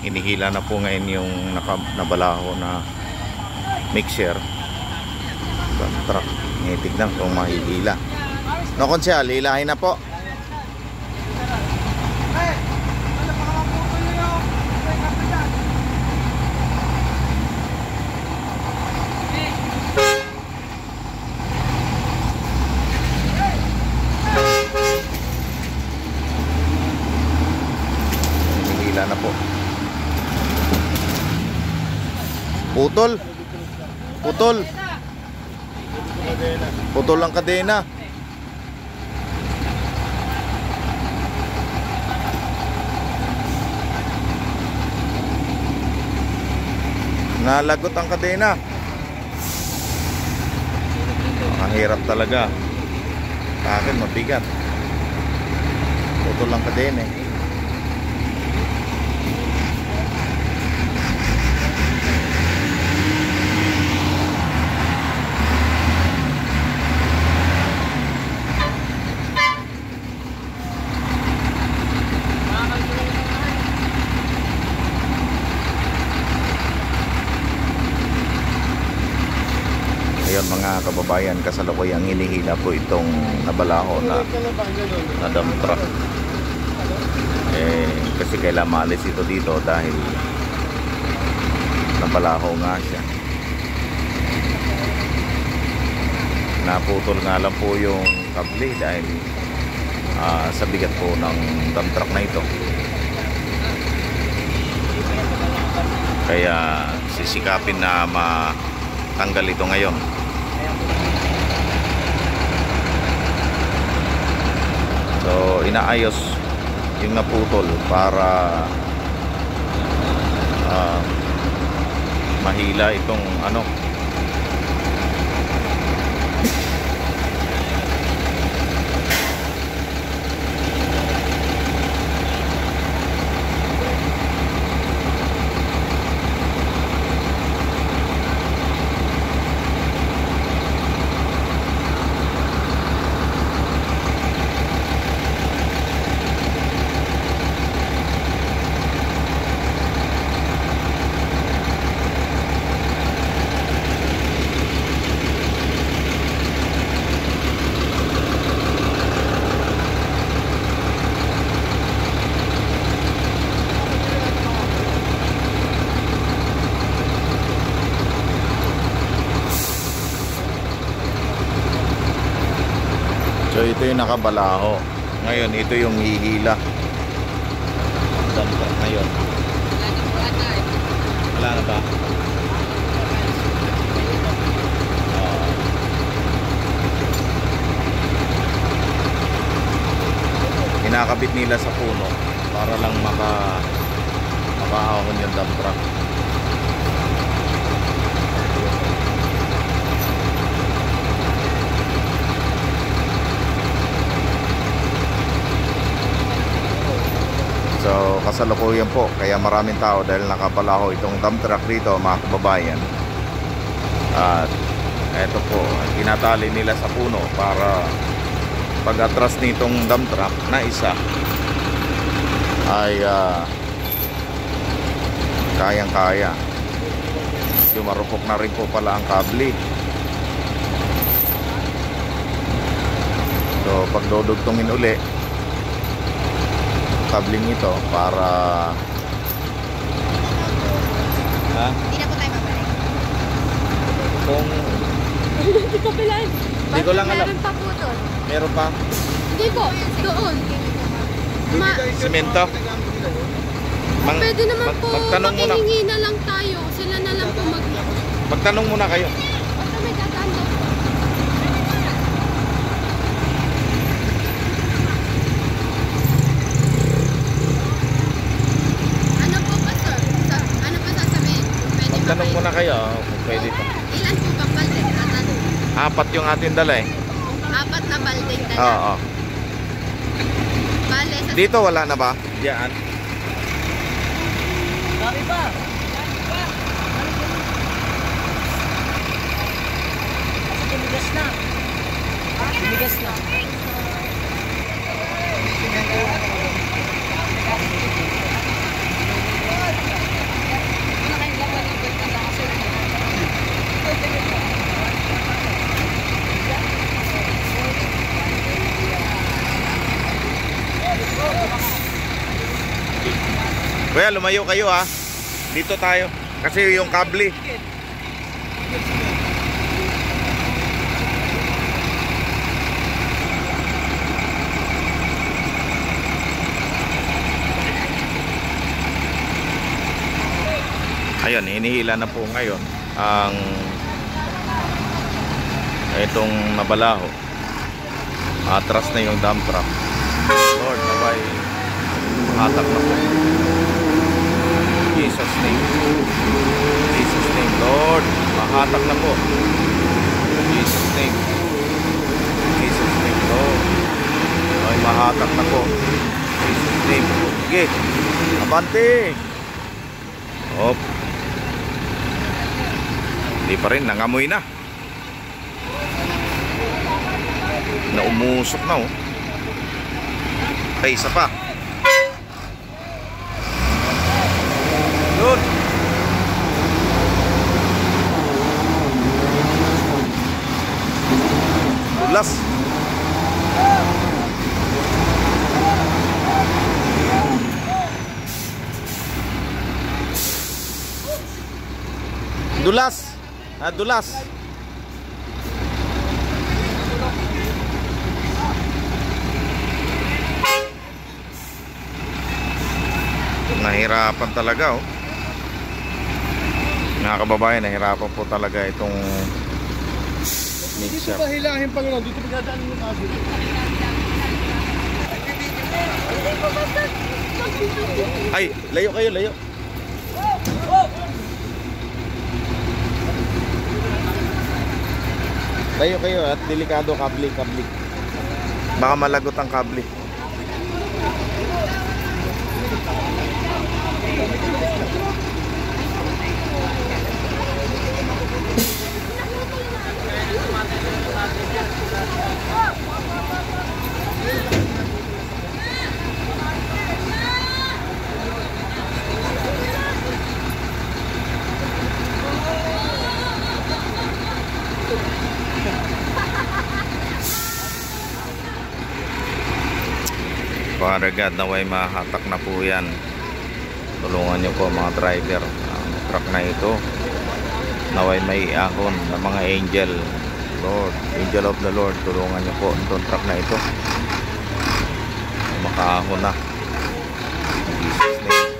Hinihila na po ngayon yung nabalaho na mixer. Dump truck. Tignan kung mahihila. No, konsyal, hilahin na po. Hinihila na po. Putol. Putol. Putol ang kadena. Nalagot ang kadena. Ang hirap talaga. Sa akin mabigat. Putol ang kadena eh. Ayun mga kababayan, kasalukuyang hinihila po itong nabalaho na dump truck. Kasi kailangan maalis ito dito dahil nabalaho nga siya. Naputol nga lang po yung kable dahil sa bigat po ng dump truck na ito. Kaya sisikapin na matanggal ito ngayon. So inaayos yung naputol para mahila itong ano. So ito yung nakabalaho. Ngayon ito yung hihila. Dump truck ngayon. Wala na ba? Kinakabit nila sa puno para lang makaahon yung dump truck. So kasalukuyan po, kaya maraming tao dahil nakabalaho itong dump truck dito mga kababayan. At eto po, tinatali nila sa puno para pag atras nitong dump truck na isa ay kayang-kaya. Marupok na rin po pala ang kable. So pag dudugtungin uli kabling ito para Hindi na po tayo babalik. Kung Hindi ko pilan. Hindi ko lang alam. Meron pa po doon. Meron pa? Hindi po, doon. Semento? Pwede naman po, magtanong muna. makihingi na lang tayo. Sila na lang po Magtanong muna kayo. Basta may tatanda po. Ano po ba, sir? Ano pa sasabihin? Pwede ba Magtanong kayo? muna kayo kung pwede ito. Ilan po bang balde? Tatanong. 4 yung ating dala eh. 4 na baldeng dala. Oo. Bale, sa Dito wala na ba? Diyan. Dami pa. Kasi tumigas na. Tumigas na. Kuya, lumayo kayo ha. Dito tayo. Kasi yung kable. Ayun, hinihila na po ngayon ang itong nabalaho. Atras na yung dump truck. Lord, nabay hatak na po. Jesus name. Jesus name, Lord. Mahatak na po. Jesus name. Jesus name, Lord. Ay, mahatak na po. Jesus name. Sige. Abante. Hop. Hindi pa rin, nangamoy na. Naumusok na oh. Ay, isa pa. Yun. Dulas. Dulas. Dulas. Nahirapan talaga oh. Mga kababayan, nahirapan po talaga itong mixer. Dito ba hilahin pa gano'n? Dito ba dadaan yung kaso? Ay, layo kayo, layo. Layo kayo at delikado kable. Baka malagot ang kable. Father God, naway mahatak na po yan. Tulungan nyo po mga driver ang truck na ito. Naway may ahon ng mga angel. Lord, angel of the Lord, tulungan nyo po itong truck na ito. Makaahon na. In Jesus name.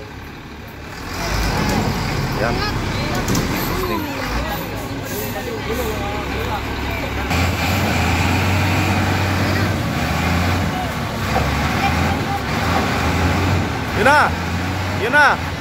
Yan. In Jesus name. Yun na! Yun na!